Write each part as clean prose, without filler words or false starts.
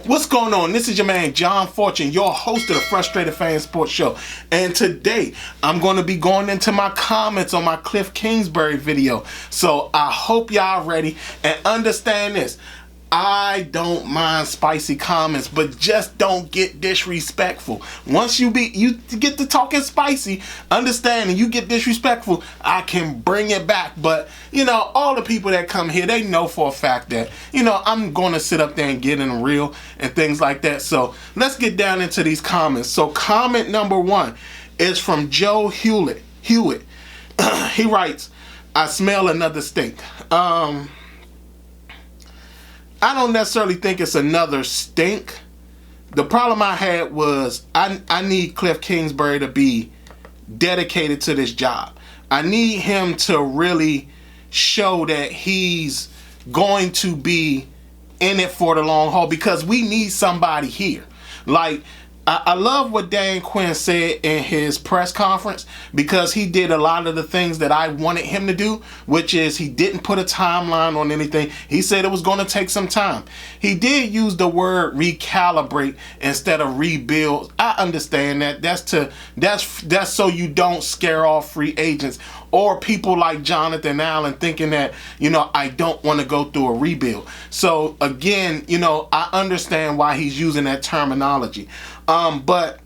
What's going on? This is your man John Fortune, your host of the Frustrated Fan Sports Show, and today I'm going to be going into my comments on my Kliff Kingsbury video. So I hope y'all ready and understand this. I don't mind spicy comments, but just don't get disrespectful. Once you get to talking spicy, understanding you get disrespectful, I can bring it back. But you know, all the people that come here, they know for a fact that, you know, I'm going to sit up there and get in real and things like that. So let's get down into these comments. So comment number 1 is from Joe Hewitt. He writes, "I smell another stink." I don't necessarily think it's another stink. The problem I had was I need Kliff Kingsbury to be dedicated to this job. I need him to really show that he's going to be in it for the long haul, because we need somebody here. Like, I love what Dan Quinn said in his press conference, because he did a lot of the things that I wanted him to do, which is he didn't put a timeline on anything. He said it was going to take some time. He did use the word recalibrate instead of rebuild. I understand that. That's so you don't scare off free agents or people like Jonathan Allen thinking that, you know, I don't want to go through a rebuild. So again, you know, I understand why he's using that terminology. But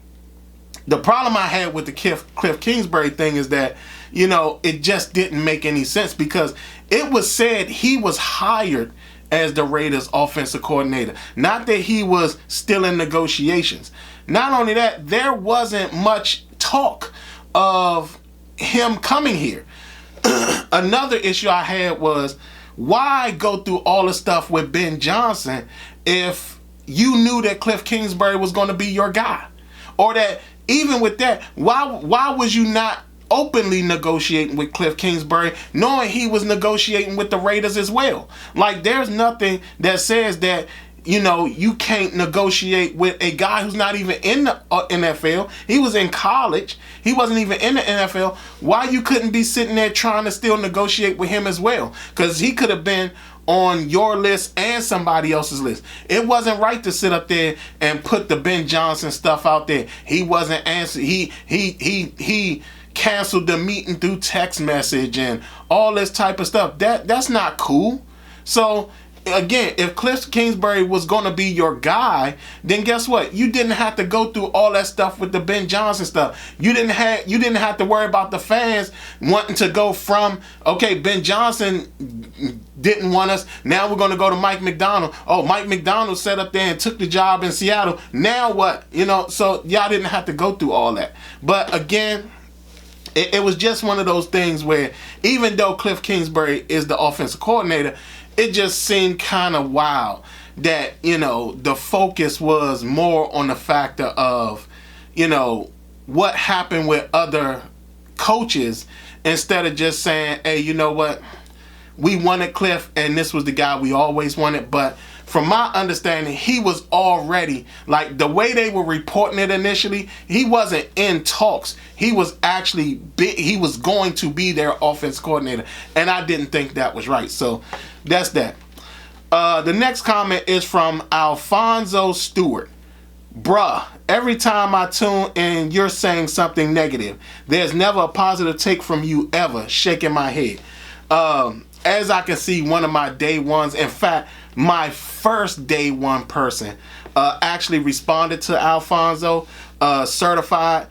the problem I had with the Kliff Kingsbury thing is that, you know, it just didn't make any sense, because it was said he was hired as the Raiders offensive coordinator, not that he was still in negotiations. Not only that, there wasn't much talk of him coming here. Another issue I had was, why go through all the stuff with Ben Johnson if you knew that Kliff Kingsbury was going to be your guy? Or that even with that, why was you not openly negotiating with Kliff Kingsbury, knowing he was negotiating with the Raiders as well? Like, there's nothing that says that, you know, you can't negotiate with a guy who's not even in the NFL. He was in college. He wasn't even in the NFL. Why you couldn't be sitting there trying to still negotiate with him as well? Because he could have been on your list and somebody else's list. It wasn't right to sit up there and put the Ben Johnson stuff out there. He wasn't answering. He canceled the meeting through text message and all this type of stuff. That's not cool. So again, if Kliff Kingsbury was going to be your guy, then guess what? You didn't have to go through all that stuff with the Ben Johnson stuff. You didn't have to worry about the fans wanting to go from, okay, Ben Johnson didn't want us, now we're going to go to Mike Macdonald. Oh, Mike Macdonald sat up there and took the job in Seattle. Now what? You know, so y'all didn't have to go through all that. But again, it was just one of those things where, even though Kliff Kingsbury is the offensive coordinator, it just seemed kind of wild that, you know, the focus was more on the factor of, you know, what happened with other coaches, instead of just saying, hey, you know what, we wanted Kliff and this was the guy we always wanted. But from my understanding, he was already, like, the way they were reporting it initially, he wasn't in talks. He was actually he was going to be their offense coordinator, and I didn't think that was right. So that's that. The next comment is from Alfonso Stewart. Bruh, every time I tune in, you're saying something negative. There's never a positive take from you ever. Shaking my head. As I can see, one of my day ones, in fact, my first day one person actually responded to Alfonso, Certified.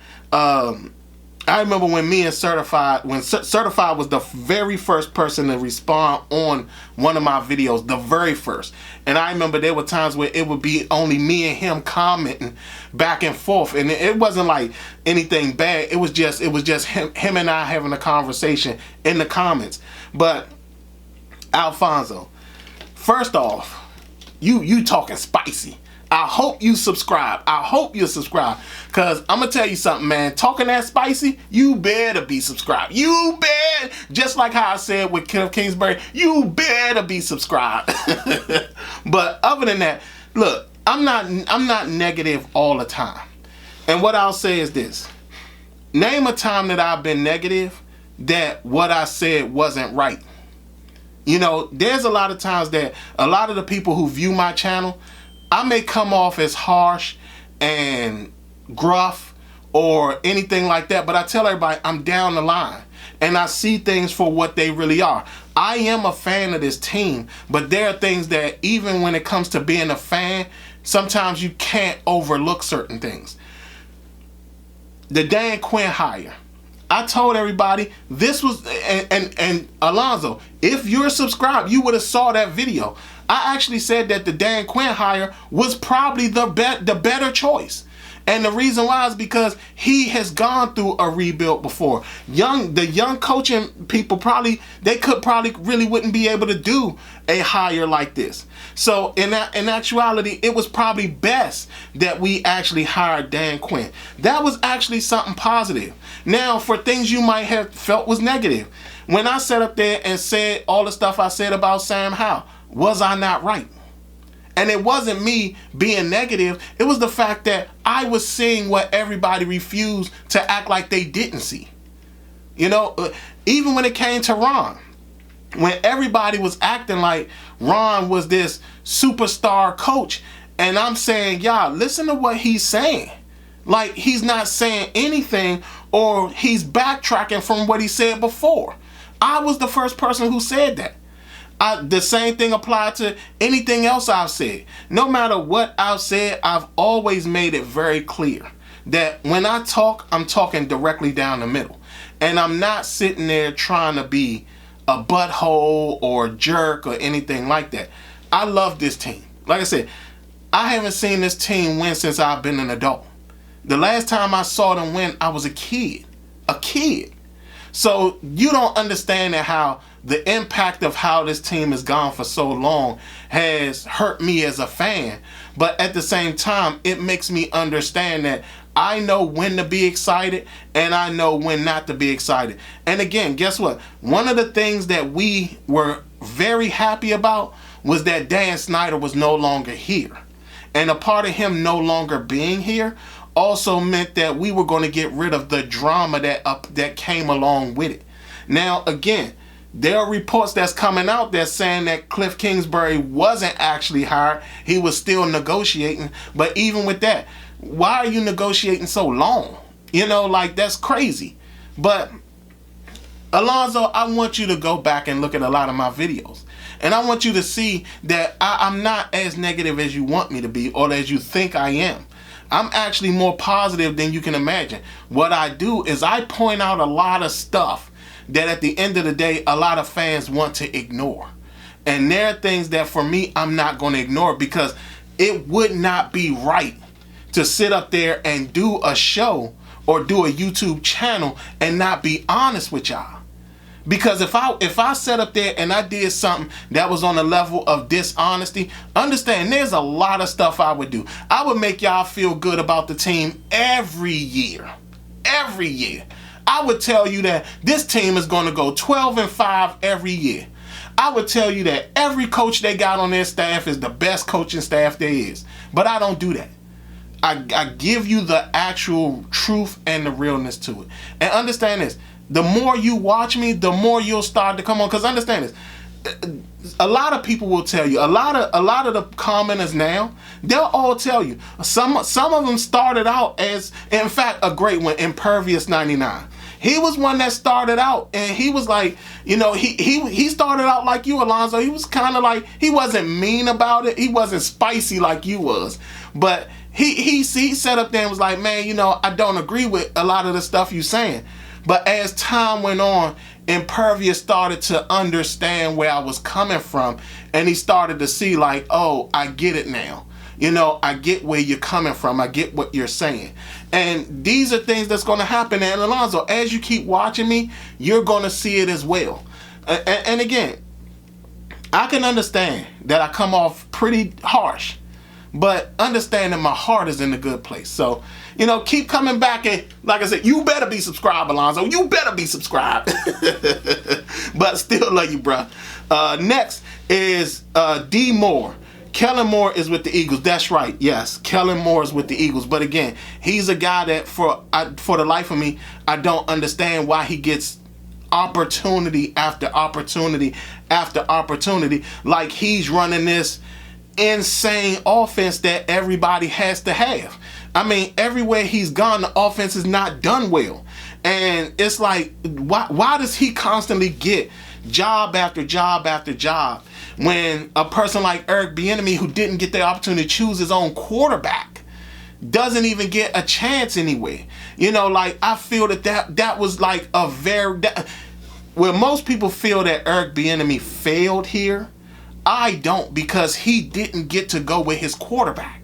I remember when me and Certified, when Certified was the very first person to respond on one of my videos, the very first. And I remember there were times where it would be only me and him commenting back and forth, and it wasn't like anything bad. It was just him and I having a conversation in the comments. But Alfonso, first off, you talking spicy. I hope you subscribe. I hope you subscribe. Because I'm going to tell you something, man. Talking that spicy, you better be subscribed. You better, just like how I said with Kliff Kingsbury, you better be subscribed. But other than that, look, I'm not negative all the time. And what I'll say is this. Name a time that I've been negative that what I said wasn't right. You know, there's a lot of times that a lot of the people who view my channel, I may come off as harsh and gruff or anything like that, but I tell everybody I'm down the line and I see things for what they really are. I am a fan of this team, but there are things that even when it comes to being a fan, sometimes you can't overlook certain things. The Dan Quinn hire. I told everybody this was, and Alonzo, if you're subscribed, you would have saw that video. I actually said that the Dan Quinn hire was probably the better choice. And the reason why is because he has gone through a rebuild before. The young coaching people really wouldn't be able to do a hire like this. So in actuality, it was probably best that we actually hired Dan Quinn. That was actually something positive. Now, for things you might have felt was negative, when I sat up there and said all the stuff I said about Sam Howell, was I not right? And it wasn't me being negative. It was the fact that I was seeing what everybody refused to act like they didn't see. You know, even when it came to Ron, when everybody was acting like Ron was this superstar coach, and I'm saying, y'all, listen to what he's saying. Like, he's not saying anything, or he's backtracking from what he said before. I was the first person who said that. The same thing applied to anything else I've said. No matter what I've said, I've always made it very clear that when I talk, I'm talking directly down the middle. And I'm not sitting there trying to be a butthole or a jerk or anything like that. I love this team. Like I said, I haven't seen this team win since I've been an adult. The last time I saw them win, I was a kid. A kid. So you don't understand that how the impact of how this team has gone for so long has hurt me as a fan. But at the same time, it makes me understand that I know when to be excited and I know when not to be excited. And again, guess what? One of the things that we were very happy about was that Dan Snyder was no longer here. And a part of him no longer being here also meant that we were going to get rid of the drama that came along with it. Now, again, there are reports that's coming out that's saying that Kliff Kingsbury wasn't actually hired. He was still negotiating. But even with that, why are you negotiating so long? You know, like, that's crazy. But Alonzo, I want you to go back and look at a lot of my videos. And I want you to see that I'm not as negative as you want me to be or as you think I am. I'm actually more positive than you can imagine. What I do is I point out a lot of stuff that at the end of the day, a lot of fans want to ignore. And there are things that for me, I'm not going to ignore because it would not be right to sit up there and do a show or do a YouTube channel and not be honest with y'all. Because if I sat up there and I did something that was on the level of dishonesty, understand there's a lot of stuff I would do. I would make y'all feel good about the team every year. Every year. I would tell you that this team is going to go 12-5 every year. I would tell you that every coach they got on their staff is the best coaching staff there is. But I don't do that. I give you the actual truth and the realness to it. And understand this. The more you watch me, the more you'll start to come on. Because understand this. A lot of people will tell you. A lot of the commenters now, they'll all tell you. Some of them started out as, in fact, a great one, Impervious 99. He was one that started out, and he was like, you know, he started out like you, Alonzo. He was kind of like, he wasn't mean about it. He wasn't spicy like you was. But he sat up there and was like, man, you know, I don't agree with a lot of the stuff you saying. But as time went on, Impervious started to understand where I was coming from, and he started to see like, oh, I get it now. You know, I get where you're coming from. I get what you're saying. And these are things that's going to happen. And Alonzo, as you keep watching me, you're going to see it as well. And again, I can understand that I come off pretty harsh. but understanding my heart is in a good place. So, you know, keep coming back, and like I said, you better be subscribed, Alonzo. You better be subscribed. But still love you, bro. Next is D. Moore. Kellen Moore is with the Eagles. That's right. Yes, Kellen Moore is with the Eagles. But again, he's a guy that for the life of me, I don't understand why he gets opportunity after opportunity after opportunity. Like he's running this insane offense that everybody has to have. I mean, everywhere he's gone, the offense is not done well. And it's like, why does he constantly get job after job after job when a person like Eric Bieniemy, who didn't get the opportunity to choose his own quarterback, doesn't even get a chance anywhere? You know, like I feel that was like a well, most people feel that Eric Bieniemy failed here. I don't, because he didn't get to go with his quarterback.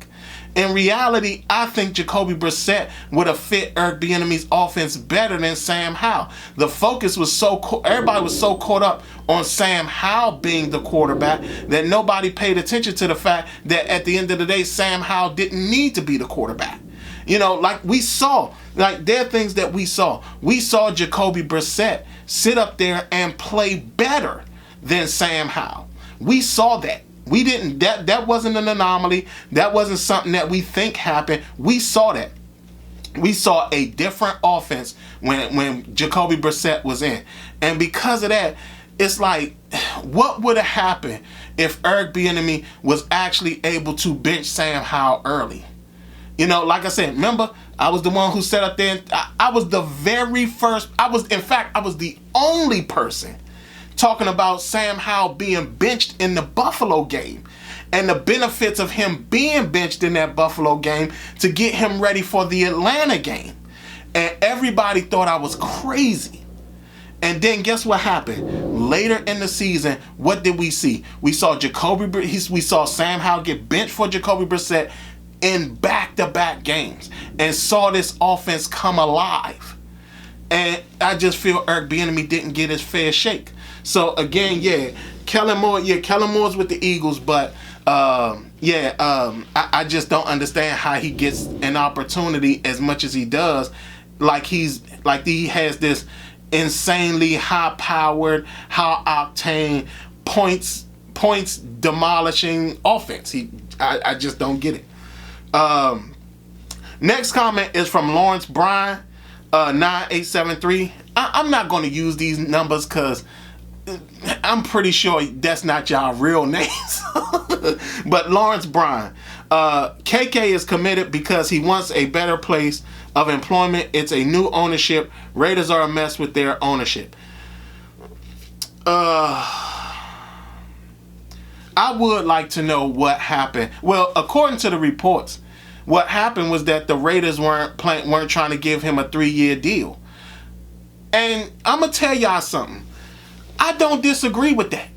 In reality, I think Jacoby Brissett would have fit Eric Bieniemy's offense better than Sam Howell. The focus was everybody was so caught up on Sam Howell being the quarterback that nobody paid attention to the fact that at the end of the day, Sam Howell didn't need to be the quarterback. You know, like we saw, like there are things that we saw. We saw Jacoby Brissett sit up there and play better than Sam Howell. We saw that. We didn't, that wasn't an anomaly. That wasn't something that we think happened. We saw that. We saw a different offense when Jacoby Brissett was in. And because of that, it's like, what would have happened if Eric Bieniemy was actually able to bench Sam Howell early? You know, like I said, remember, I was the one who sat up there and I was the very first, I was the only person talking about Sam Howell being benched in the Buffalo game and the benefits of him being benched in that Buffalo game to get him ready for the Atlanta game. And everybody thought I was crazy. And then guess what happened? Later in the season, what did we see? We saw we saw Sam Howell get benched for Jacoby Brissett in back-to-back games and saw this offense come alive. And I just feel Eric Bieniemy didn't get his fair shake. So again, Kellen Moore's with the Eagles, but I just don't understand how he gets an opportunity as much as he does. Like he has this insanely high-powered, high-octane, points demolishing offense. I just don't get it. Next comment is from Lawrence Bryan, 9873. I'm not going to use these numbers because I'm pretty sure that's not y'all real names. But Lawrence Bryan, KK is committed because he wants a better place of employment. It's a new ownership. Raiders are a mess with their ownership. I would like to know what happened. Well, according to the reports, what happened was that the Raiders weren't trying to give him a 3-year deal. And I'm going to tell y'all something. I don't disagree with that.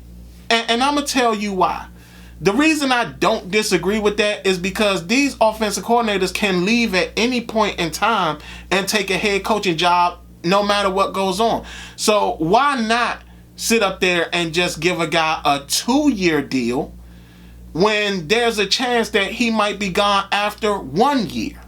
And I'm going to tell you why. The reason I don't disagree with that is because these offensive coordinators can leave at any point in time and take a head coaching job no matter what goes on. So why not sit up there and just give a guy a 2-year deal when there's a chance that he might be gone after 1 year?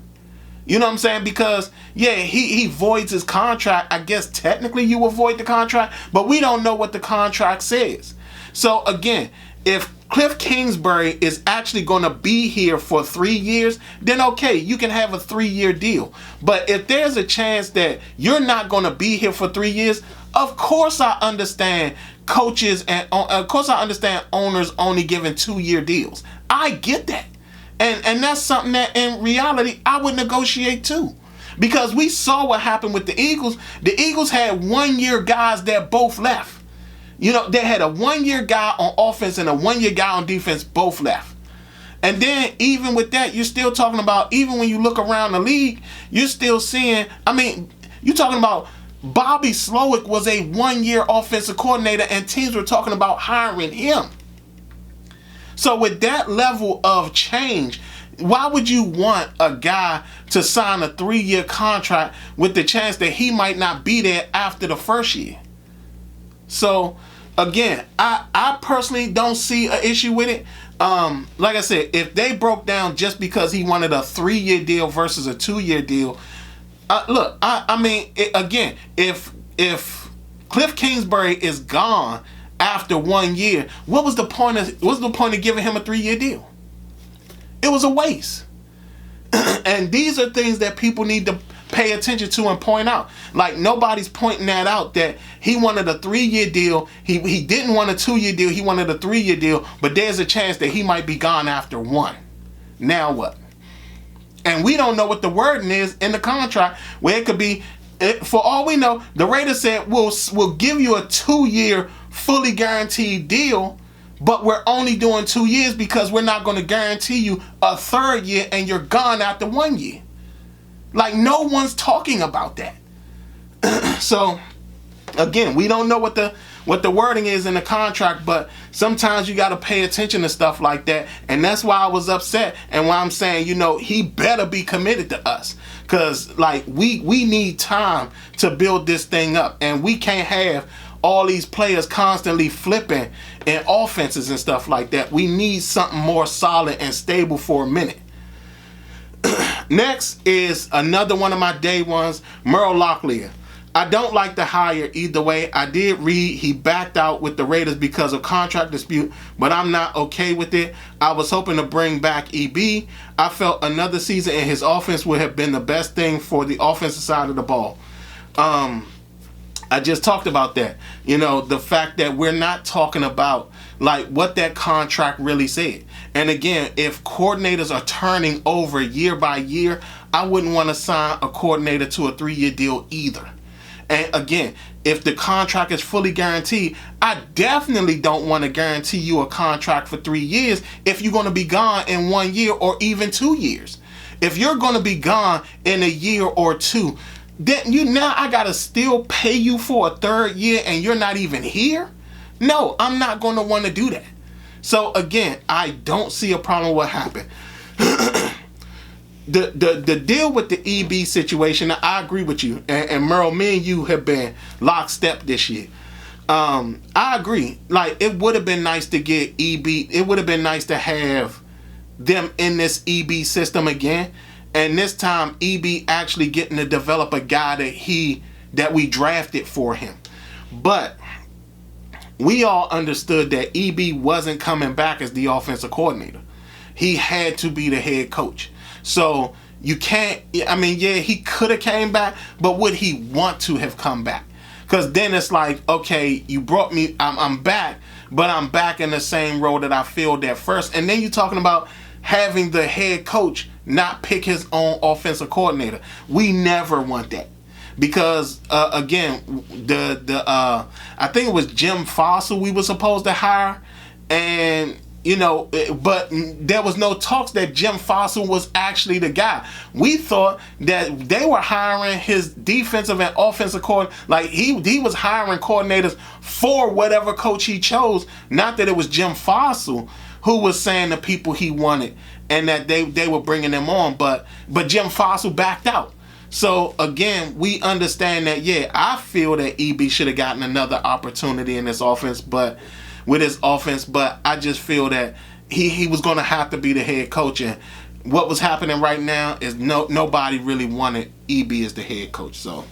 You know what I'm saying? Because, he voids his contract. I guess technically you will void the contract, but we don't know what the contract says. So, again, if Kliff Kingsbury is actually going to be here for 3 years, then okay, you can have a 3-year deal. But if there's a chance that you're not going to be here for 3 years, of course I understand coaches and of course I understand owners only giving 2-year deals. I get that. And that's something that in reality I would negotiate too. Because we saw what happened with the Eagles. The Eagles had 1-year guys that both left. You know, they had a 1-year guy on offense and a 1-year guy on defense, both left. And then even with that, you're still talking about, even when you look around the league, you're still seeing, you're talking about Bobby Slowick was a 1-year offensive coordinator and teams were talking about hiring him. So with that level of change, why would you want a guy to sign a 3-year contract with the chance that he might not be there after the first year? So again, I personally don't see an issue with it. Like I said, if they broke down just because he wanted a 3-year deal versus a 2-year deal, look, I mean, again, if Kliff Kingsbury is gone after 1 year, what was the point of giving him a 3-year deal? It was a waste. And these are things that people need to pay attention to and point out. Like, nobody's pointing that out, that he wanted a 3-year deal. He didn't want a 2-year deal. He wanted a 3-year deal, but there's a chance that he might be gone after 1. Now what? And we don't know what the wording is in the contract, where it could be, for all we know, the Raiders said, we'll give you a 2-year fully guaranteed deal, but we're only doing 2 years because we're not going to guarantee you a 3rd year and you're gone after 1 year. Like, no one's talking about that. So, again, we don't know what the wording is in the contract, but sometimes you got to pay attention to stuff like that. And that's why I was upset, and why I'm saying, he better be committed to us. Because, like, we need time to build this thing up. And we can't have all these players constantly flipping in offenses and stuff like that. We need something more solid and stable for a minute. Next is another one of my day ones, Merle Locklear. I don't like the hire either way. I did read he backed out with the Raiders because of contract dispute, but I'm not okay with it. I was hoping to bring back EB. I felt another season in his offense would have been the best thing for the offensive side of the ball. I just talked about that. The fact that we're not talking about like what that contract really said. And again, if coordinators are turning over year by year, I wouldn't want to sign a coordinator to a 3-year deal either. And again, if the contract is fully guaranteed, I definitely don't want to guarantee you a contract for 3 years if you're going to be gone in 1 year or even 2 years. If you're going to be gone in a year or two, then now I gotta still pay you for a 3rd year and you're not even here? No, I'm not gonna want to do that. So again, I don't see a problem with what happened. The deal with the EB situation, I agree with you. And Merle, me and you have been lockstep this year. I agree. Like, it would have been nice to get EB. It would have been nice to have them in this EB system again. And this time, EB actually getting to develop a guy that we drafted for him. But we all understood that EB wasn't coming back as the offensive coordinator. He had to be the head coach. So you can't, he could have came back, but would he want to have come back? Because then it's like, okay, you brought me, I'm back, but I'm back in the same role that I filled at first. And then you're talking about having the head coach not pick his own offensive coordinator. We never want that. Because, again, I think it was Jim Fossil we were supposed to hire. And, but there was no talks that Jim Fossil was actually the guy. We thought that they were hiring his defensive and offensive coordinator. Like, he was hiring coordinators for whatever coach he chose. Not that it was Jim Fossil who was saying the people he wanted and that they were bringing them on. But Jim Fossil backed out. So, again, we understand that, I feel that EB should have gotten another opportunity in this offense, but I just feel that he was going to have to be the head coach. And what was happening right now is nobody really wanted EB as the head coach. So,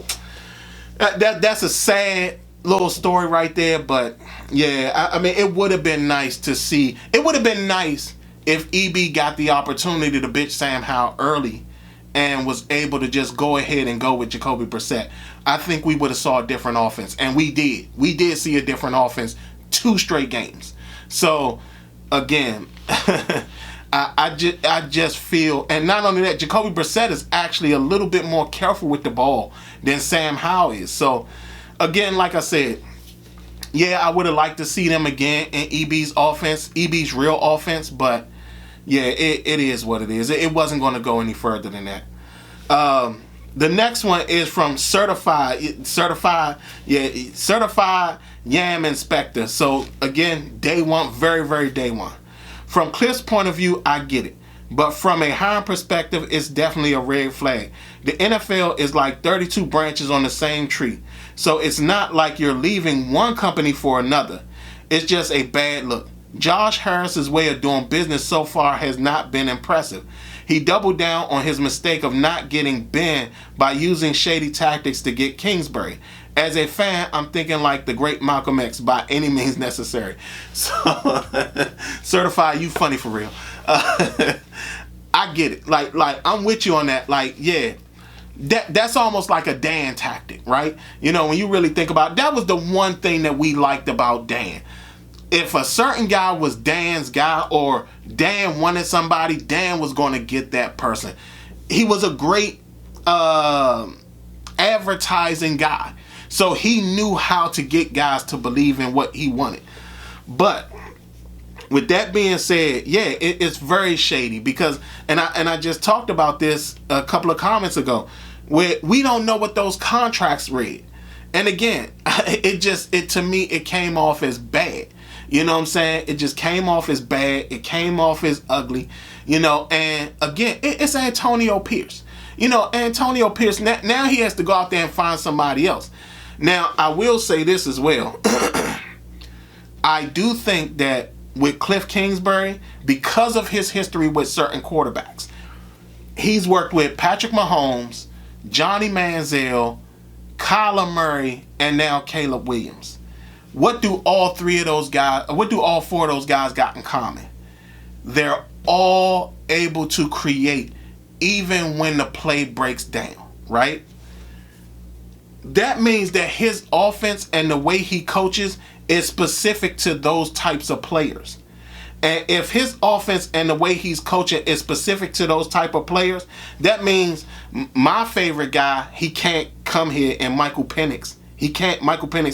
that's a sad little story right there. But, it would have been nice to see. It would have been nice if EB got the opportunity to bitch Sam Howell early and was able to just go ahead and go with Jacoby Brissett. I think we would have saw a different offense. And we did. We did see a different offense 2 straight games. So, again, I just feel, and not only that, Jacoby Brissett is actually a little bit more careful with the ball than Sam Howell is. So, again, like I said, I would have liked to see them again in EB's offense, EB's real offense, but it is what it is. It wasn't going to go any further than that. The next one is from certified Yam Inspector. So again, day one, very, very day one. From Kliff's point of view, I get it. But from a hiring perspective, it's definitely a red flag. The NFL is like 32 branches on the same tree. So it's not like you're leaving one company for another. It's just a bad look. Josh Harris's way of doing business so far has not been impressive. He doubled down on his mistake of not getting Ben by using shady tactics to get Kingsbury. As a fan, I'm thinking like the great Malcolm X, by any means necessary. So, certified, you funny for real. I get it. Like I'm with you on that. Like, yeah, that's almost like a Dan tactic, right? You know, when you really think about it, that was the one thing that we liked about Dan. If a certain guy was Dan's guy, or Dan wanted somebody, Dan was going to get that person. He was a great advertising guy. So he knew how to get guys to believe in what he wanted. But with that being said, yeah, it's very shady because, and I just talked about this a couple of comments ago, where we don't know what those contracts read. And again, it to me, it came off as bad. You know what I'm saying? It just came off as bad. It came off as ugly. You know, and again, it's Antonio Pierce. You know, Antonio Pierce, now he has to go out there and find somebody else. Now, I will say this as well. I do think that with Kliff Kingsbury, because of his history with certain quarterbacks, he's worked with Patrick Mahomes, Johnny Manziel, Kyler Murray, and now Caleb Williams. What do all four of those guys got in common? They're all able to create even when the play breaks down, right? That means that his offense and the way he coaches is specific to those types of players. And if his offense and the way he's coaching is specific to those type of players, that means my favorite guy, he can't come here, and Michael Penix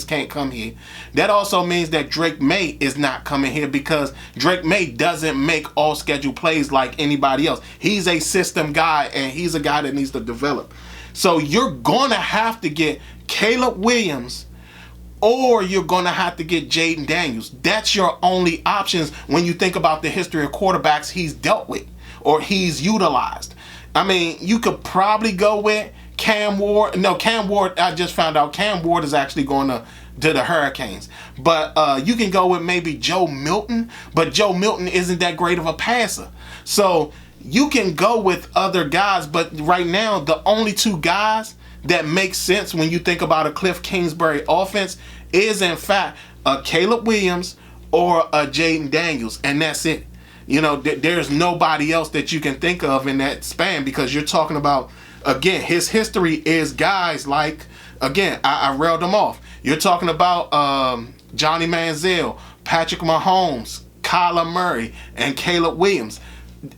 can't come here. That also means that Drake May is not coming here because Drake May doesn't make all scheduled plays like anybody else. He's a system guy, and he's a guy that needs to develop. So you're going to have to get Caleb Williams, or you're going to have to get Jaden Daniels. That's your only options when you think about the history of quarterbacks he's dealt with or he's utilized. I mean, you could probably go with Cam Ward. No, Cam Ward, I just found out Cam Ward is actually going to the Hurricanes. But you can go with maybe Joe Milton, but Joe Milton isn't that great of a passer. So you can go with other guys, but right now the only two guys that make sense when you think about a Kliff Kingsbury offense is in fact a Caleb Williams or a Jaden Daniels, and that's it. You know, there's nobody else that you can think of in that span, because you're talking about, again, his history is guys like, again, I railed them off. You're talking about Johnny Manziel, Patrick Mahomes, Kyler Murray, and Caleb Williams.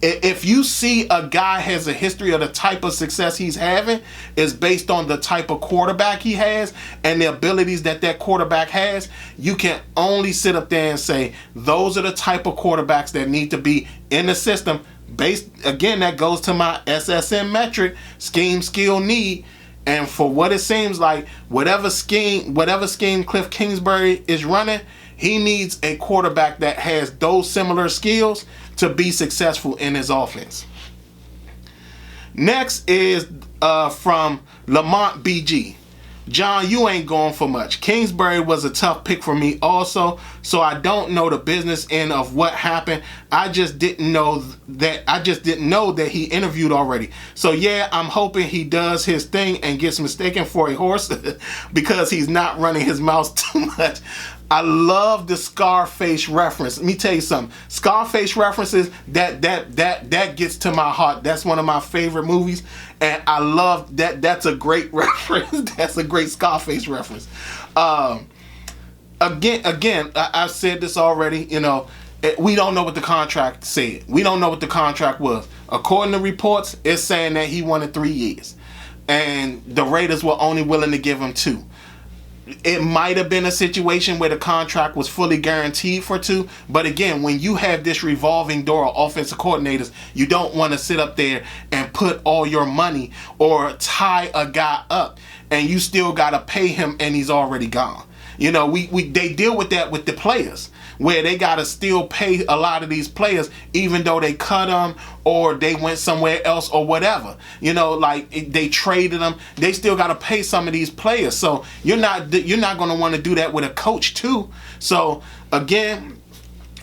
If you see a guy has a history of the type of success he's having is based on the type of quarterback he has and the abilities that quarterback has, you can only sit up there and say those are the type of quarterbacks that need to be in the system. Based, again, that goes to my SSM metric, scheme, skill, need. And for what it seems like, whatever scheme Kliff Kingsbury is running, he needs a quarterback that has those similar skills to be successful in his offense. Next is from Lamont BG. John, you ain't going for much. Kingsbury was a tough pick for me also, so I don't know the business end of what happened. I just didn't know that he interviewed already. So yeah, I'm hoping he does his thing and gets mistaken for a horse because he's not running his mouth too much. I love the Scarface reference. Let me tell you something. Scarface references, that gets to my heart. That's one of my favorite movies, and I love that. That's a great reference. That's a great Scarface reference. Again, I've said this already. You know, we don't know what the contract said. We don't know what the contract was. According to reports, it's saying that he wanted 3 years, and the Raiders were only willing to give him 2. It might have been a situation where the contract was fully guaranteed for 2, but again, when you have this revolving door of offensive coordinators, you don't want to sit up there and put all your money or tie a guy up and you still got to pay him and he's already gone. You know, they deal with that with the players. where they got to still pay a lot of these players, even though they cut them or they went somewhere else or whatever. You know, like they traded them, they still got to pay some of these players. So you're not going to want to do that with a coach too. So again,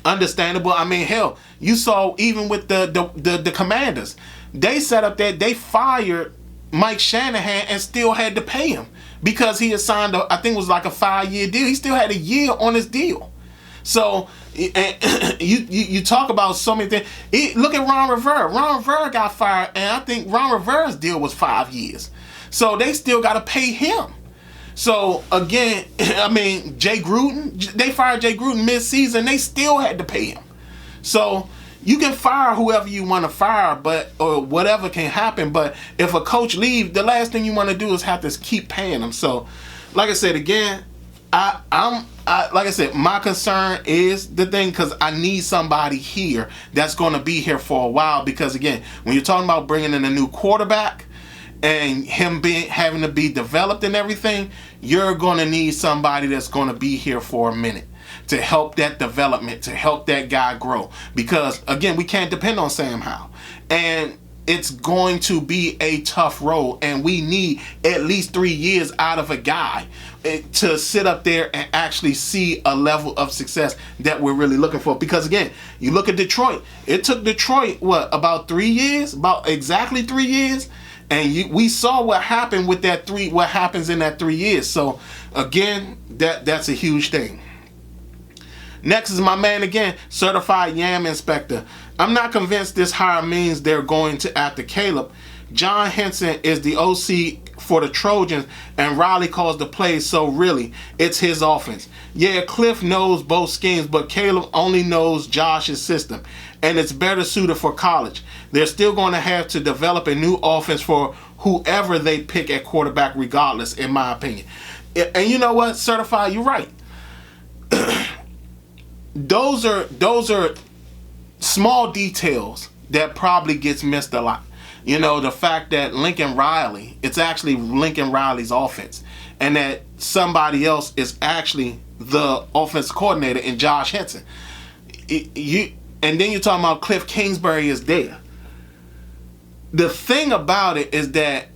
understandable. I mean, hell, you saw even with the Commanders, they set up that they fired Mike Shanahan and still had to pay him because he had signed I think it was like a 5-year deal. He still had a year on his deal. So you talk about so many things. Look at Ron Rivera. Ron Rivera got fired, and I think Ron Rivera's deal was 5 years. So they still got to pay him. So again, I mean, Jay Gruden, they fired Jay Gruden mid-season. They still had to pay him. So you can fire whoever you want to fire, or whatever can happen. But if a coach leaves, the last thing you want to do is have to keep paying them. So, like I said again, like I said, my concern is the thing, because I need somebody here that's going to be here for a while. Because again, when you're talking about bringing in a new quarterback and him having to be developed and everything, you're going to need somebody that's going to be here for a minute to help that development, to help that guy grow. Because again, we can't depend on Sam Howell, and it's going to be a tough road, and we need at least 3 years out of a guy to sit up there and actually see a level of success that we're really looking for. Because again, you look at Detroit, it took Detroit about 3 years, about exactly 3 years. And we saw what happened with what happens in that 3 years. So again, that's a huge thing. Next is my man again, certified YAM inspector. I'm not convinced this hire means they're going to after Caleb. John Henson is the OC for the Trojans, and Riley calls the plays, so really, it's his offense. Yeah, Kliff knows both schemes, but Caleb only knows Josh's system, and it's better suited for college. They're still going to have to develop a new offense for whoever they pick at quarterback regardless, in my opinion. And you know what, certified, you're right. Those are small details that probably gets missed a lot. You know, the fact that Lincoln Riley, it's actually Lincoln Riley's offense, and that somebody else is actually the offense coordinator in Josh Henson. And then you're talking about Kliff Kingsbury is there. The thing about it is that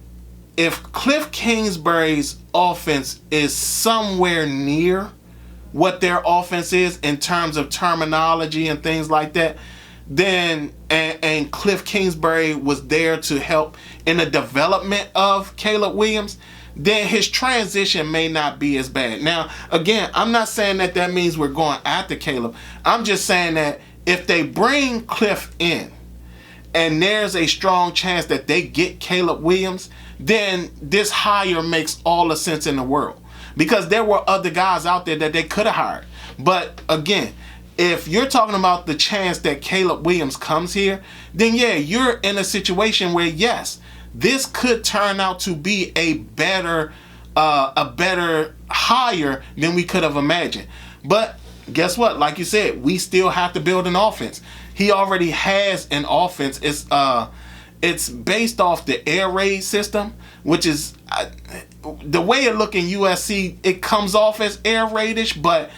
if Kliff Kingsbury's offense is somewhere near what their offense is in terms of terminology and things like that, then and Kliff Kingsbury was there to help in the development of Caleb Williams, then his transition may not be as bad. Now, again, I'm not saying that means we're going after Caleb. I'm just saying that if they bring Kliff in and there's a strong chance that they get Caleb Williams, then this hire makes all the sense in the world. Because there were other guys out there that they could have hired. But again, if you're talking about the chance that Caleb Williams comes here, then yeah, you're in a situation where yes, this could turn out to be a better hire than we could have imagined. But guess what? Like you said, we still have to build an offense. He already has an offense. It's based off the air raid system, which is the way it look in USC. It comes off as air raidish, but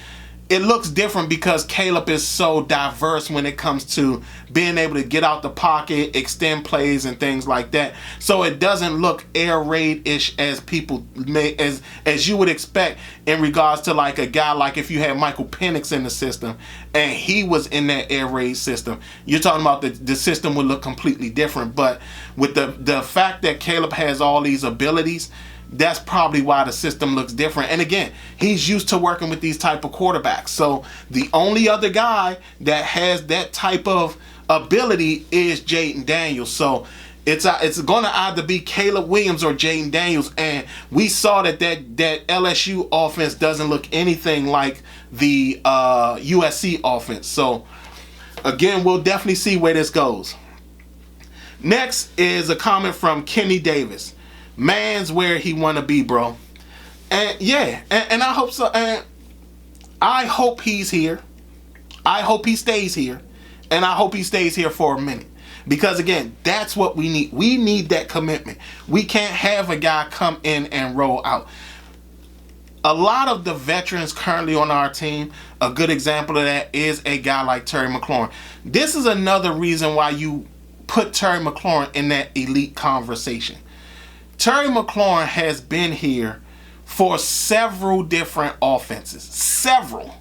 it looks different because Caleb is so diverse when it comes to being able to get out the pocket, extend plays, and things like that. So it doesn't look air raid-ish as people may, as you would expect in regards to like a guy like if you had Michael Penix in the system and he was in that air raid system. You're talking about the system would look completely different. But with the fact that Caleb has all these abilities, that's probably why the system looks different. And again, he's used to working with these type of quarterbacks. So the only other guy that has that type of ability is Jaden Daniels. So it's going to either be Caleb Williams or Jaden Daniels. And we saw that LSU offense doesn't look anything like the USC offense. So again, we'll definitely see where this goes. Next is a comment from Kenny Davis. Man's where he want to be, bro. And yeah, and I hope so. And I hope he's here. I hope he stays here. And I hope he stays here for a minute. Because again, that's what we need. We need that commitment. We can't have a guy come in and roll out. a lot of the veterans currently on our team, a good example of that is a guy like Terry McLaurin. This is another reason why you put Terry McLaurin in that elite conversation. Terry McLaurin has been here for several different offenses. Several.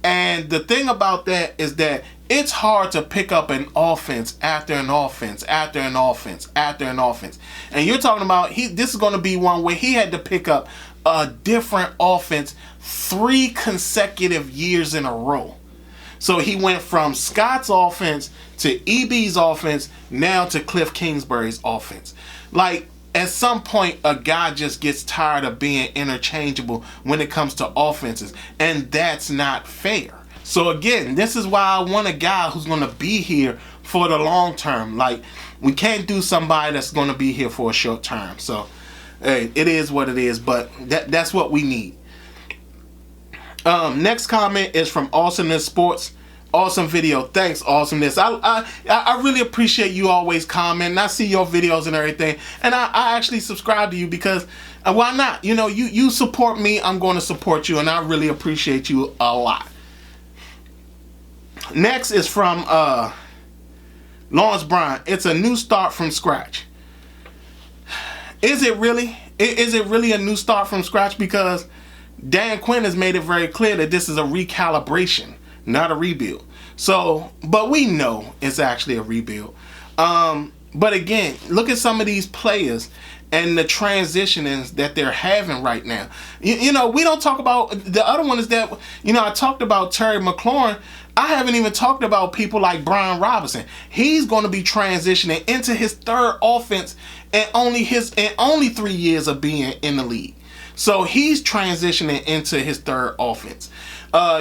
And the thing about that is that it's hard to pick up an offense after an offense, after an offense, after an offense. And you're talking about this is going to be one where he had to pick up a different offense 3 consecutive years in a row. So he went from Scott's offense to EB's offense, now to Kliff Kingsbury's offense. Like, at some point, a guy just gets tired of being interchangeable when it comes to offenses, and that's not fair. So again, this is why I want a guy who's going to be here for the long term. Like, we can't do somebody that's going to be here for a short term. So, hey, it is what it is, but that's what we need. Next comment is from Awesomeness Sports. Awesome video. Thanks, Awesomeness. I really appreciate you always commenting. I see your videos and everything, and I actually subscribe to you because why not? You know, you support me, I'm going to support you, and I really appreciate you a lot. Next is from Lawrence Bryan. It's a new start from scratch. Is it really? Is it really a new start from scratch? Because Dan Quinn has made it very clear that this is a recalibration, not a rebuild. So, but we know it's actually a rebuild. But again, look at some of these players and the transitionings that they're having right now. You know, we don't talk about the other one is that, you know, I talked about Terry McLaurin. I haven't even talked about people like Brian Robinson. He's going to be transitioning into his 3rd offense and only 3 years of being in the league. So he's transitioning into his 3rd offense.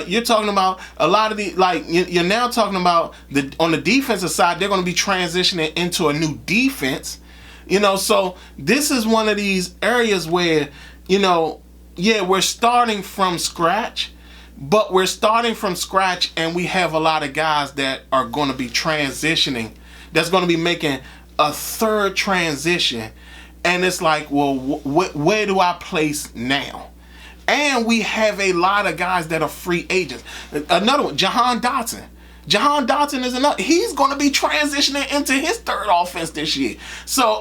You're talking about a lot of the, like, you're now talking about on the defensive side, they're going to be transitioning into a new defense. You know, so this is one of these areas where, you know, yeah, we're starting from scratch, but we're starting from scratch and we have a lot of guys that are going to be transitioning, that's going to be making a 3rd transition. And it's like, well, where do I place now? And we have a lot of guys that are free agents. Another one, Jahan Dotson. Jahan Dotson is another. He's going to be transitioning into his 3rd offense this year. So,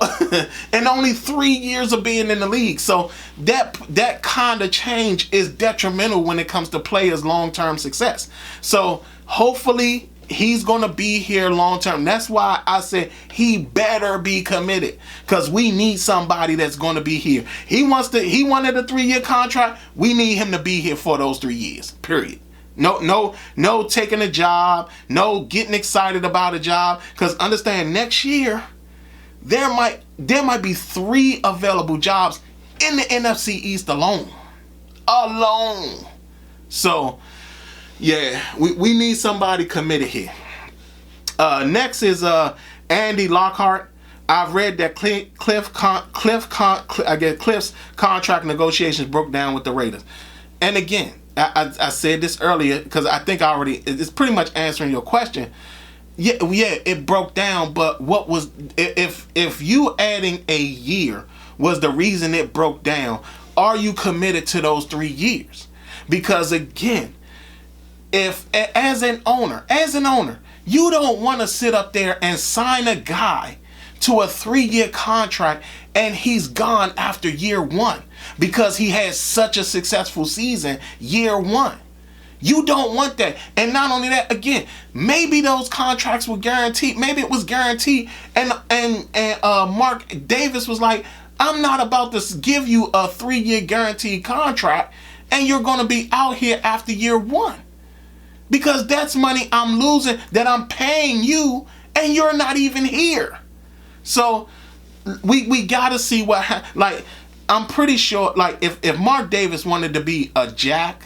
and only 3 years of being in the league. So that kind of change is detrimental when it comes to players' long-term success. So hopefully he's going to be here long-term. That's why I said he better be committed, because we need somebody that's going to be here. He wanted a 3-year contract. We need him to be here for those 3 years, period. No taking a job, no getting excited about a job, because understand, next year there might be 3 available jobs in the NFC East alone. So yeah, we need somebody committed here. Next is Andy Lockhart. I've read that Kliff's contract negotiations broke down with the Raiders. And again, I said this earlier because I think it's pretty much answering your question. Yeah, it broke down, but what was, if you adding a year was the reason it broke down, are you committed to those 3 years? Because again, if as an owner, you don't want to sit up there and sign a guy to a 3-year contract and he's gone after year 1 because he had such a successful season year 1. You don't want that. And not only that, again, maybe those contracts were guaranteed. Maybe it was guaranteed. And Mark Davis was like, I'm not about to give you a 3-year guaranteed contract and you're going to be out here after year 1. Because that's money I'm losing that I'm paying you and you're not even here. So we got to see like, I'm pretty sure, like, if Mark Davis wanted to be a jack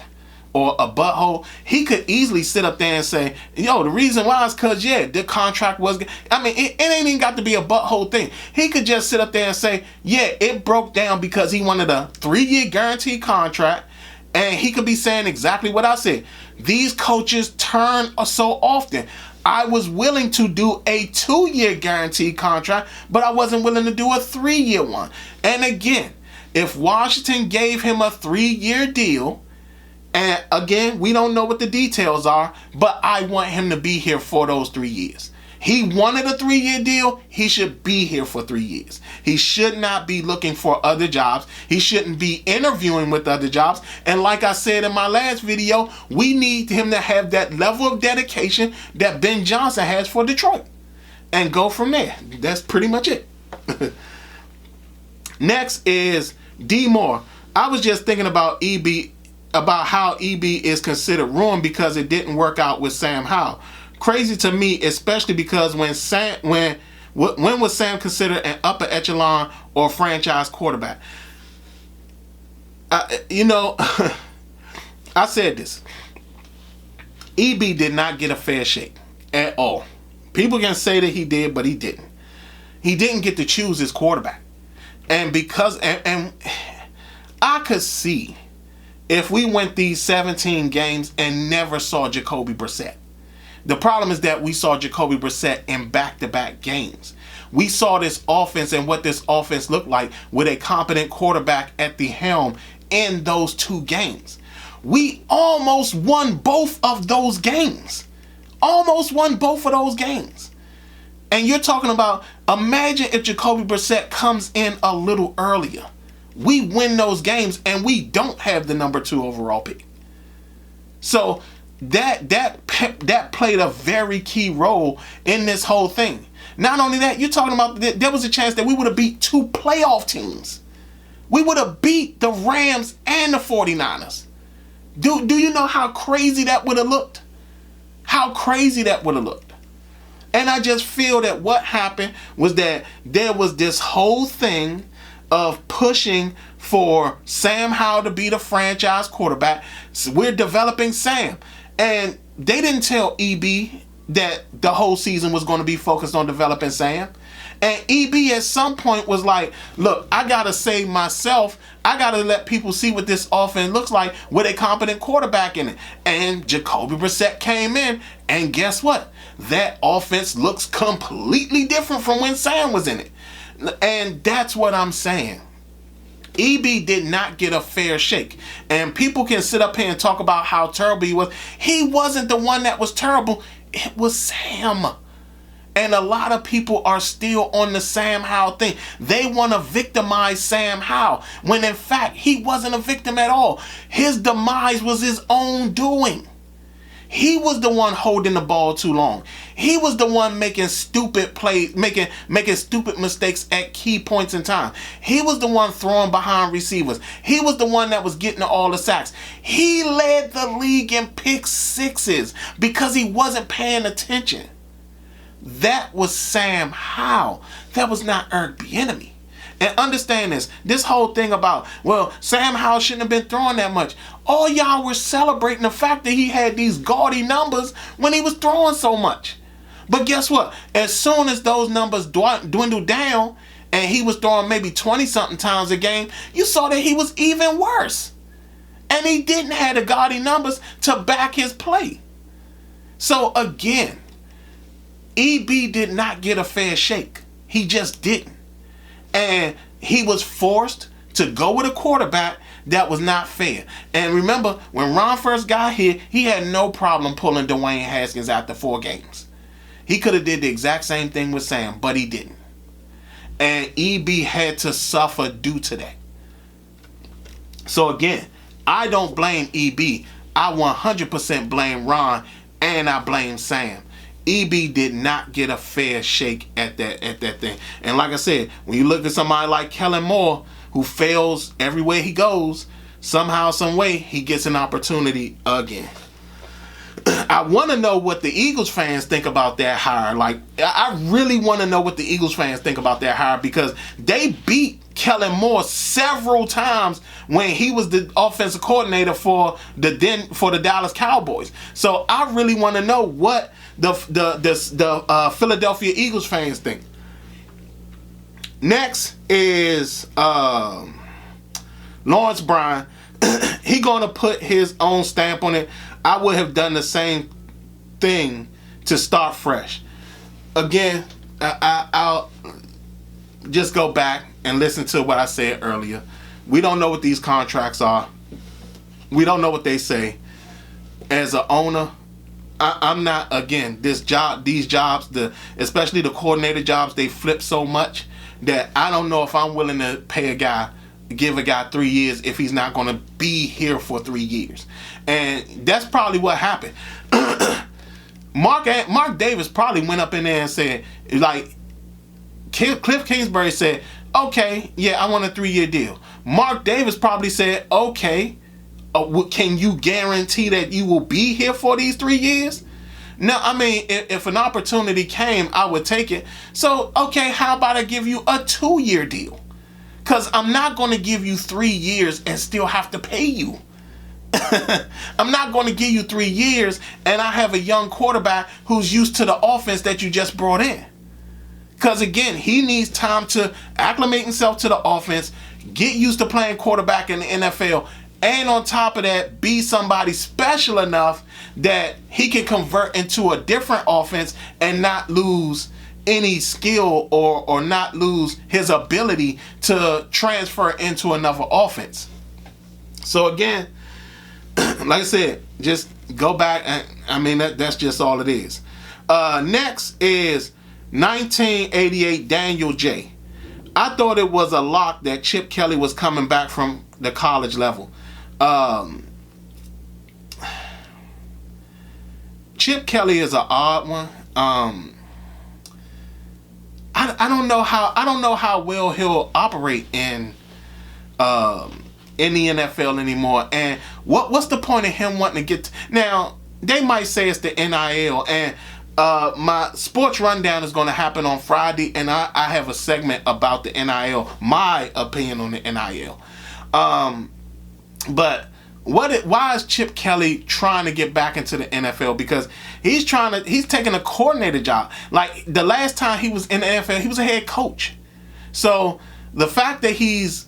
or a butthole, he could easily sit up there and say, yo, the reason why is because, yeah, the contract was, I mean, it ain't even got to be a butthole thing. He could just sit up there and say, yeah, it broke down because he wanted a 3-year guaranteed contract. And he could be saying exactly what I said. These coaches turn so often. I was willing to do a 2-year guaranteed contract, but I wasn't willing to do a 3-year one. And again, If Washington gave him a 3-year deal, and again, we don't know what the details are, but I want him to be here for those 3 years. He wanted a 3-year deal. He should be here for 3 years. He should not be looking for other jobs. He shouldn't be interviewing with other jobs. And like I said in my last video, we need him to have that level of dedication that Ben Johnson has for Detroit. And go from there. That's pretty much it. Next is D Moore. I was just thinking about EB, about how EB is considered ruined because it didn't work out with Sam Howell. Crazy to me, especially because when was Sam considered an upper echelon or franchise quarterback? I said this. EB did not get a fair shake at all. People can say that he did, but he didn't. He didn't get to choose his quarterback. And because and I could see if we went these 17 games and never saw Jacoby Brissett. The problem is that we saw Jacoby Brissett in back-to-back games. We saw this offense and what this offense looked like with a competent quarterback at the helm in those 2 games. We almost won both of those games. Almost won both of those games. And you're talking about, imagine if Jacoby Brissett comes in a little earlier. We win those games and we don't have the number 2 overall pick. So that played a very key role in this whole thing. Not only that, you're talking about there was a chance that we would have beat 2 playoff teams. We would have beat the Rams and the 49ers. Do you know how crazy that would have looked? How crazy that would have looked. And I just feel that what happened was that there was this whole thing of pushing for Sam Howell to be the franchise quarterback. So we're developing Sam. And they didn't tell EB that the whole season was going to be focused on developing Sam. And EB at some point was like, look, I got to save myself. I got to let people see what this offense looks like with a competent quarterback in it. And Jacoby Brissett came in, and guess what? That offense looks completely different from when Sam was in it. And that's what I'm saying. EB did not get a fair shake. And people can sit up here and talk about how terrible he was. He wasn't the one that was terrible. It was Sam. And a lot of people are still on the Sam Howell thing. They want to victimize Sam Howell, when in fact, he wasn't a victim at all. His demise was his own doing. He was the one holding the ball too long. He was the one making stupid plays, making stupid mistakes at key points in time. He was the one throwing behind receivers. He was the one that was getting all the sacks. He led the league in pick sixes because he wasn't paying attention. That was Sam Howell. That was not Eric Bieniemy. And understand this whole thing about, well, Sam Howell shouldn't have been throwing that much. All y'all were celebrating the fact that he had these gaudy numbers when he was throwing so much. But guess what? As soon as those numbers dwindled down and he was throwing maybe 20-something times a game, you saw that he was even worse. And he didn't have the gaudy numbers to back his play. So again, EB did not get a fair shake. He just didn't. And he was forced to go with a quarterback that was not fair. And remember, when Ron first got here, he had no problem pulling Dwayne Haskins after 4 games. He could have did the exact same thing with Sam, but he didn't. And EB had to suffer due to that. So again, I don't blame EB. I 100% blame Ron, and I blame Sam. EB did not get a fair shake at that thing. And like I said, when you look at somebody like Kellen Moore, who fails everywhere he goes, somehow, some way, he gets an opportunity again. I want to know what the Eagles fans think about that hire. Like, I really want to know what the Eagles fans think about that hire, because they beat Kellen Moore several times when he was the offensive coordinator for the Dallas Cowboys. So I really want to know what the Philadelphia Eagles fans think. Next is Lawrence Bryan. He gonna put his own stamp on it. I would have done the same thing to start fresh. Again, I'll just go back and listen to what I said earlier. We don't know what these contracts are. We don't know what they say. As an owner, I'm not, again, these jobs, especially the coordinator jobs, they flip so much that I don't know if I'm willing to give a guy 3 years if he's not going to be here for 3 years. And that's probably what happened. Mark Davis probably went up in there and said, like, Kliff Kingsbury said, okay, yeah, I want a 3-year deal. Mark Davis probably said, okay, can you guarantee that you will be here for these 3 years? No, I mean, if an opportunity came, I would take it. So, okay, how about I give you a 2-year deal? Because I'm not going to give you 3 years and still have to pay you. I'm not going to give you 3 years and I have a young quarterback who's used to the offense that you just brought in. Because, again, he needs time to acclimate himself to the offense, get used to playing quarterback in the NFL, and on top of that, be somebody special enough that he can convert into a different offense and not lose any skill or not lose his ability to transfer into another offense. So again, like I said, just go back. And, I mean, that's just all it is. Next is 1988 Daniel J. I thought it was a lock that Chip Kelly was coming back from the college level. Chip Kelly is an odd one. I don't know how well he'll operate in the NFL anymore. And what's the point of him wanting to get now? They might say it's the NIL, and my sports rundown is going to happen on Friday, and I have a segment about the NIL, my opinion on the NIL. But why is Chip Kelly trying to get back into the NFL? Because he's taking a coordinator job. Like, the last time he was in the NFL, he was a head coach. So the fact that he's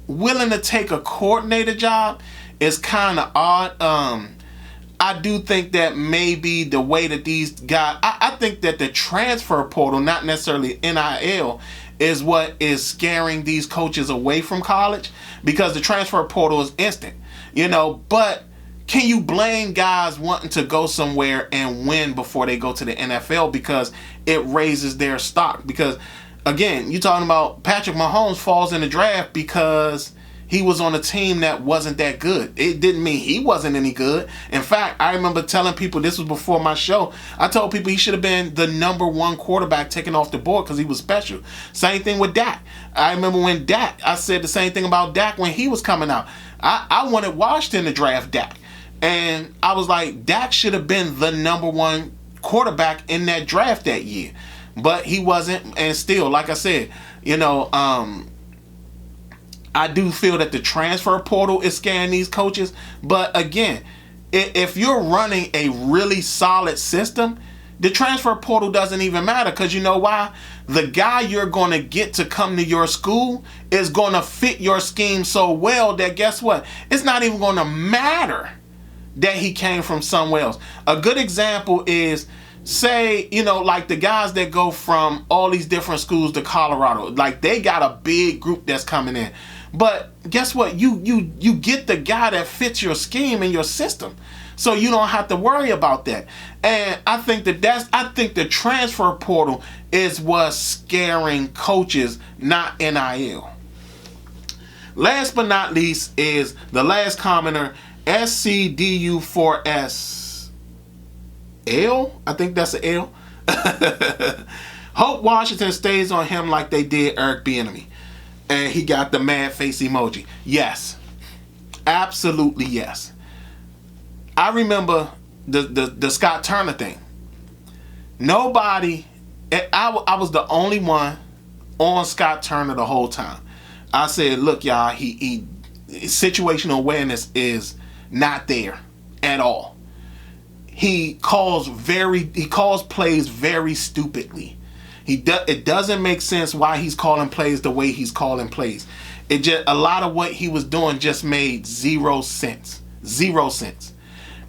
willing to take a coordinator job is kind of odd. I do think that maybe the way that these guys, I think that the transfer portal, not necessarily NIL, is what is scaring these coaches away from college, because the transfer portal is instant, but can you blame guys wanting to go somewhere and win before they go to the NFL because it raises their stock? Because again, you're talking about Patrick Mahomes falls in the draft because he was on a team that wasn't that good. It didn't mean he wasn't any good. In fact, I remember telling people, this was before my show, I told people he should have been the number 1 quarterback taken off the board because he was special. Same thing with Dak. I remember when Dak, I said the same thing about Dak when he was coming out. I wanted Washington to draft Dak. And I was like, Dak should have been the number 1 quarterback in that draft that year. But he wasn't, and still, like I said, I do feel that the transfer portal is scaring these coaches. But again, if you're running a really solid system, the transfer portal doesn't even matter, because you know why? The guy you're going to get to come to your school is going to fit your scheme so well that, guess what? It's not even going to matter that he came from somewhere else. A good example is, say, like the guys that go from all these different schools to Colorado, like they got a big group that's coming in. But guess what? You get the guy that fits your scheme and your system, so you don't have to worry about that. And I think I think the transfer portal is what's scaring coaches, not NIL. Last but not least is the last commenter, SCDU4SL. I think that's an L. Hope Washington stays on him like they did Eric Bieniemy. And he got the mad face emoji. Yes. Absolutely yes. I remember the Scott Turner thing. Nobody, I was the only one on Scott Turner the whole time. I said, look, y'all, he situational awareness is not there at all. He calls plays very stupidly. It doesn't make sense why he's calling plays the way he's calling plays. A lot of what he was doing just made 0 sense. 0 sense.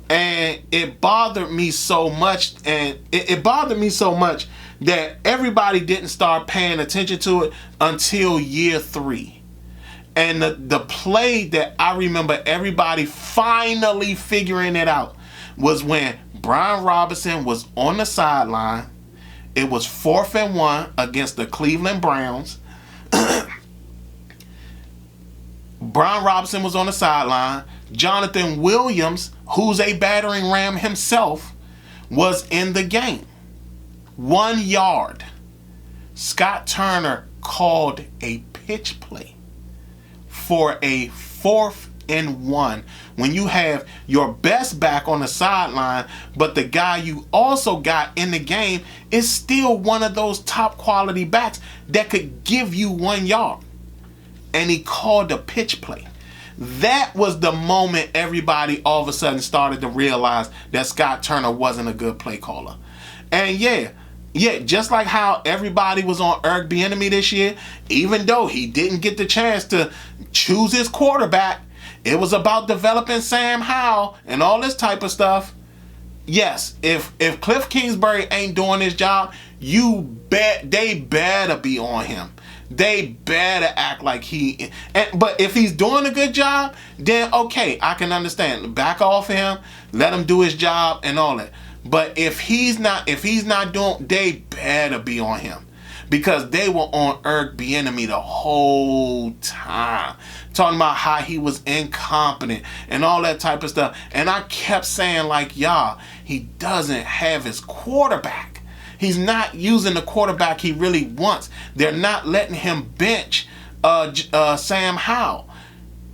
And it bothered me so much, and it bothered me so much that everybody didn't start paying attention to it until year 3. And the play that I remember everybody finally figuring it out was when Brian Robinson was on the sideline. It was 4th and 1 against the Cleveland Browns. Brian Robinson was on the sideline. Jonathan Williams, who's a battering ram himself, was in the game. 1 yard. Scott Turner called a pitch play for a 4th and 1. When you have your best back on the sideline, but the guy you also got in the game is still one of those top quality backs that could give you 1 yard. And he called a pitch play. That was the moment everybody all of a sudden started to realize that Scott Turner wasn't a good play caller. And yeah, just like how everybody was on Eric Bieniemy this year, even though he didn't get the chance to choose his quarterback, it was about developing Sam Howell and all this type of stuff. Yes, if Kliff Kingsbury ain't doing his job, they better be on him. They better act like but if he's doing a good job, then okay, I can understand. Back off him, let him do his job and all that. But if he's not doing, they better be on him. Because they were on Eric Bieniemy the whole time. Talking about how he was incompetent and all that type of stuff. And I kept saying, like, y'all, he doesn't have his quarterback. He's not using the quarterback he really wants. They're not letting him bench Sam Howell.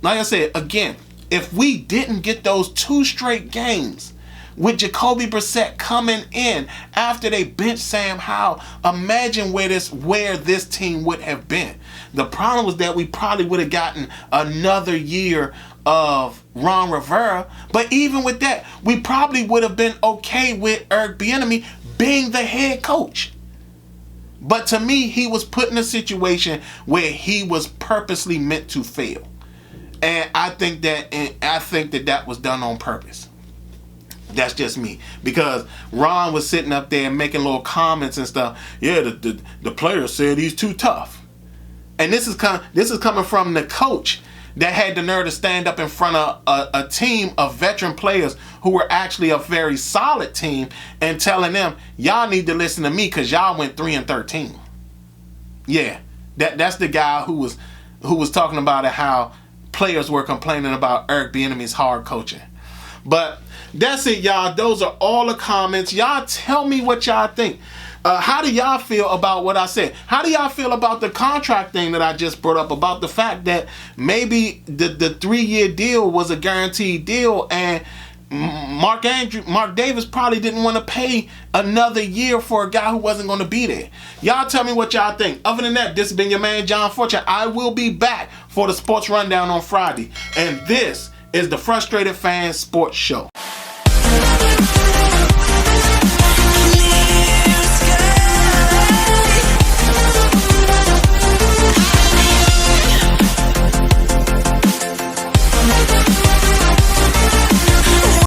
Like I said, again, if we didn't get those 2 straight games with Jacoby Brissett coming in after they benched Sam Howell, imagine where this team would have been. The problem was that we probably would have gotten another year of Ron Rivera. But even with that, we probably would have been okay with Eric Bieniemy being the head coach. But to me, he was put in a situation where he was purposely meant to fail. And I think that was done on purpose. That's just me. Because Ron was sitting up there making little comments and stuff. Yeah, the player said he's too tough. And this is coming from the coach that had the nerve to stand up in front of a team of veteran players who were actually a very solid team and telling them, y'all need to listen to me because y'all went 3-13. Yeah, that's the guy who was talking about it, how players were complaining about Eric Bieniemy's hard coaching. But that's it, y'all. Those are all the comments. Y'all tell me what y'all think. How do y'all feel about what I said? How do y'all feel about the contract thing that I just brought up, about the fact that maybe the 3-year deal was a guaranteed deal and Mark Davis probably didn't want to pay another year for a guy who wasn't going to be there? Y'all tell me what y'all think. Other than that, this has been your man, John Fortune. I will be back for the Sports Rundown on Friday. And this is the Frustrated Fan Sports Show.